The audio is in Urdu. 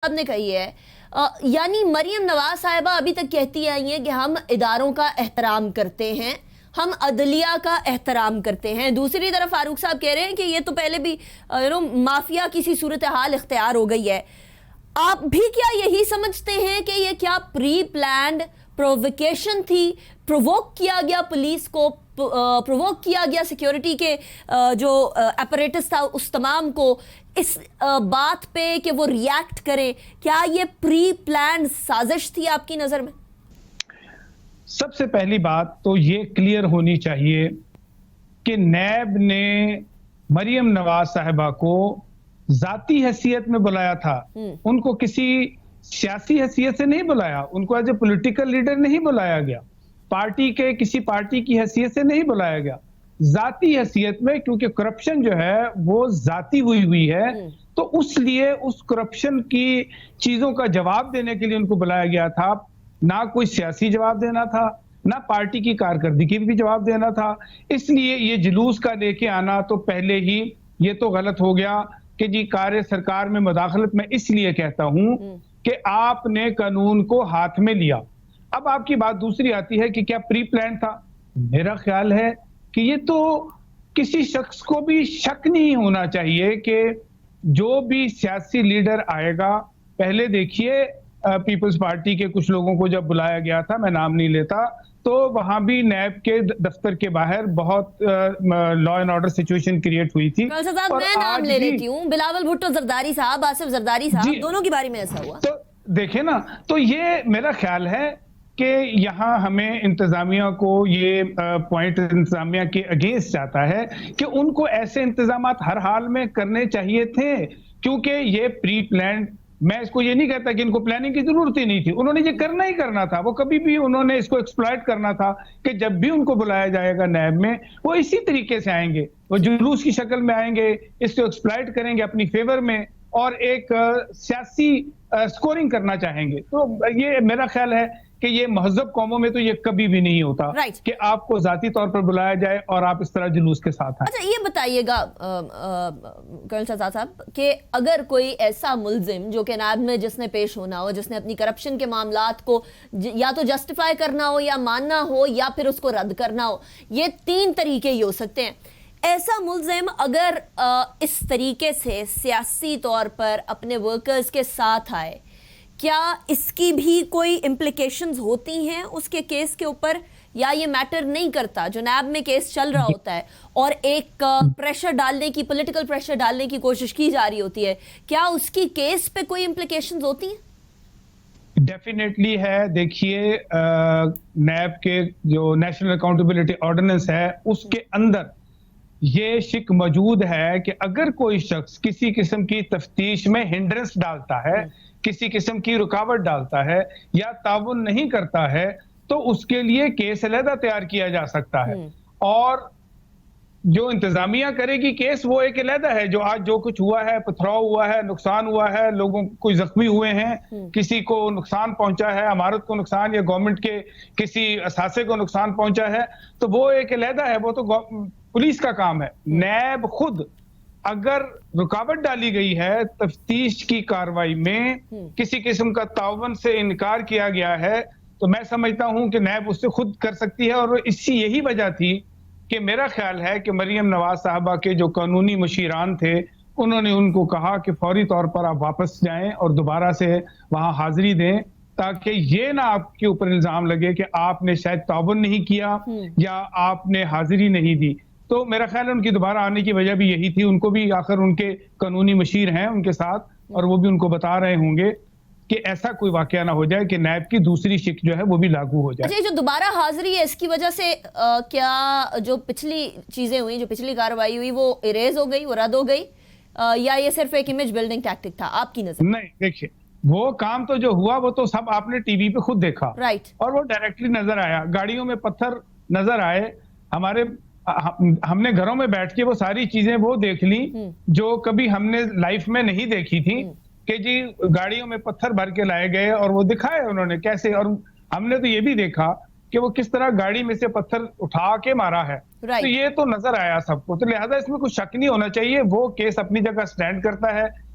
صاحب نے کہی ہے یعنی مریم نواز صاحبہ ابھی تک کہتی آئی ہیں کہ ہم اداروں کا احترام کرتے ہیں، ہم عدلیہ کا احترام کرتے ہیں۔ دوسری طرف فاروق صاحب کہہ رہے ہیں کہ یہ تو پہلے بھی مافیا کسی صورتحال اختیار ہو گئی ہے۔ آپ بھی کیا یہی سمجھتے ہیں کہ یہ کیا پری پلانڈ پرووکیشن تھی، پرووک کیا گیا پولیس کو، پرووک کیا گیا سیکیورٹی کے جو اپریٹس تھا اس تمام کو اس بات پہ کہ وہ ریاکٹ کرے؟ کیا یہ پری پلانڈ سازش تھی آپ کی نظر میں؟ سب سے پہلی بات تو یہ کلیئر ہونی چاہیے کہ نیب نے مریم نواز صاحبہ کو ذاتی حیثیت میں بلایا تھا، ان کو کسی سیاسی حیثیت سے نہیں بلایا، ان کو ایز اے پولیٹیکل لیڈر نہیں بلایا گیا، پارٹی کے کسی پارٹی کی حیثیت سے نہیں بلایا گیا، ذاتی حیثیت میں، کیونکہ کرپشن جو ہے وہ ذاتی ہوئی ہے، تو اس لیے اس کرپشن کی چیزوں کا جواب دینے کے لیے ان کو بلایا گیا تھا۔ نہ کوئی سیاسی جواب دینا تھا، نہ پارٹی کی کارکردگی بھی جواب دینا تھا۔ اس لیے یہ جلوس کا لے کے آنا تو پہلے ہی یہ تو غلط ہو گیا کہ جی کار سرکار میں مداخلت میں اس لیے کہتا ہوں کہ آپ نے قانون کو ہاتھ میں لیا۔ اب آپ کی بات دوسری آتی ہے کہ کیا پری پلان تھا؟ میرا خیال ہے کہ یہ تو کسی شخص کو بھی شک نہیں ہونا چاہیے کہ جو بھی سیاسی لیڈر آئے گا، پہلے دیکھیے پیپلز پارٹی کے کچھ لوگوں کو جب بلایا گیا تھا، میں نام نہیں لیتا، تو وہاں بھی نیب کے دفتر کے باہر بہت law and order situation create ہوئی تھی۔ میں نام لے لیتی ہوں، بلاول بھٹو زرداری صاحب، آصف زرداری صاحب، دونوں کے بارے میں ایسا ہوا۔ تو دیکھیں نا، تو یہ میرا خیال ہے کہ یہاں ہمیں انتظامیہ کو یہ پوائنٹ انتظامیہ کے اگینسٹ جاتا ہے کہ ان کو ایسے انتظامات ہر حال میں کرنے چاہیے تھے، کیونکہ یہ پری پلانڈ، میں اس کو یہ نہیں کہتا کہ ان کو پلاننگ کی ضرورت ہی نہیں تھی، انہوں نے یہ کرنا ہی کرنا تھا، وہ کبھی بھی انہوں نے اس کو ایکسپلائٹ کرنا تھا کہ جب بھی ان کو بلایا جائے گا نیب میں، وہ اسی طریقے سے آئیں گے، وہ جلوس کی شکل میں آئیں گے، اس کو ایکسپلائٹ کریں گے اپنی فیور میں اور ایک سیاسی سکورنگ کرنا چاہیں گے۔ تو یہ میرا خیال ہے کہ یہ مہذب قوموں میں تو یہ کبھی بھی نہیں ہوتا کہ آپ کو ذاتی طور پر بلایا جائے اور آپ اس طرح جلوس کے ساتھ آئیں۔ اچھا یہ بتائیے گا کرنل شہزاد صاحب کہ اگر کوئی ایسا ملزم جو کہ نیب میں جس نے پیش ہونا ہو، جس نے اپنی کرپشن کے معاملات کو یا تو جسٹیفائی کرنا ہو یا ماننا ہو یا پھر اس کو رد کرنا ہو، یہ تین طریقے ہی ہو سکتے ہیں، ایسا ملزم اگر اس طریقے سے سیاسی طور پر اپنے ورکرز کے ساتھ آئے، کیا اس کی بھی کوئی امپلیکیشنز ہوتی ہیں اس کے کیس کے اوپر، یا یہ میٹر نہیں کرتا؟ جو نیب میں کیس چل رہا ہوتا ہے اور ایک پریشر ڈالنے کی، پولیٹیکل پریشر ڈالنے کی کوشش کی جا رہی ہوتی ہے، کیا اس کی کیس پہ کوئی امپلیکیشنز ہوتی ہیں؟ ڈیفینیٹلی ہے۔ دیکھیے نیب کے جو نیشنل اکاؤنٹیبلٹی آرڈیننس ہے اس کے اندر یہ شک موجود ہے کہ اگر کوئی شخص کسی قسم کی تفتیش میں ہنڈرنس ڈالتا ہے، کسی قسم کی رکاوٹ ڈالتا ہے یا تعاون نہیں کرتا ہے، تو اس کے لیے کیس علیحدہ تیار کیا جا سکتا ہے، اور جو انتظامیہ کرے گی کیس وہ ایک علیحدہ ہے۔ جو آج جو کچھ ہوا ہے، پتھراؤ ہوا ہے، نقصان ہوا ہے، لوگوں کوئی زخمی ہوئے ہیں، کسی کو نقصان پہنچا ہے، عمارت کو نقصان یا گورنمنٹ کے کسی اثاثے کو نقصان پہنچا ہے، تو وہ ایک علیحدہ ہے، وہ تو پولیس کا کام ہے۔ نیب خود اگر رکاوٹ ڈالی گئی ہے تفتیش کی کاروائی میں، کسی قسم کا تعاون سے انکار کیا گیا ہے، تو میں سمجھتا ہوں کہ نیب اس سے خود کر سکتی ہے، اور اسی یہی وجہ تھی کہ میرا خیال ہے کہ مریم نواز صاحبہ کے جو قانونی مشیران تھے انہوں نے ان کو کہا کہ فوری طور پر آپ واپس جائیں اور دوبارہ سے وہاں حاضری دیں، تاکہ یہ نہ آپ کے اوپر الزام لگے کہ آپ نے شاید تعاون نہیں کیا یا آپ نے حاضری نہیں دی۔ تو میرا خیال ہے ان کی دوبارہ آنے کی وجہ بھی یہی تھی، ان کو بھی آخر ان کے قانونی مشیر ہیں ان کے ساتھ، اور وہ بھی ان کو بتا رہے ہوں گے کہ ایسا کوئی واقعہ نہ ہو جائے کہ نیب کی دوسری شک جو ہے وہ بھی لاگو ہو جائے۔ اچھا جو دوبارہ حاضری ہے اس کی وجہ سے کیا جو پچھلی چیزیں ہوئی، جو پچھلی کارروائی ہوئی، وہ اریز ہو گئی، وہ رد ہو گئی، یا یہ صرف ایک امیج بلڈنگ ٹیکٹک تھا آپ کی نظر؟ نہیں، دیکھیے وہ کام تو جو ہوا وہ تو سب آپ نے ٹی وی پہ خود دیکھا، اور وہ ڈائریکٹلی نظر آیا، گاڑیوں میں پتھر نظر آئے، ہم نے گھروں میں بیٹھ کے وہ ساری چیزیں وہ دیکھ لی جو کبھی ہم نے لائف میں نہیں دیکھی تھی، کہ جی گاڑیوں میں پتھر بھر کے لائے گئے اور وہ دکھائے انہوں نے کیسے، اور ہم نے تو یہ بھی دیکھا کہ وہ کس طرح گاڑی میں سے پتھر اٹھا کے مارا ہے، تو یہ تو نظر آیا سب کو، تو لہذا اس میں کوئی شک نہیں ہونا چاہیے، وہ کیس اپنی جگہ سٹینڈ کرتا ہے۔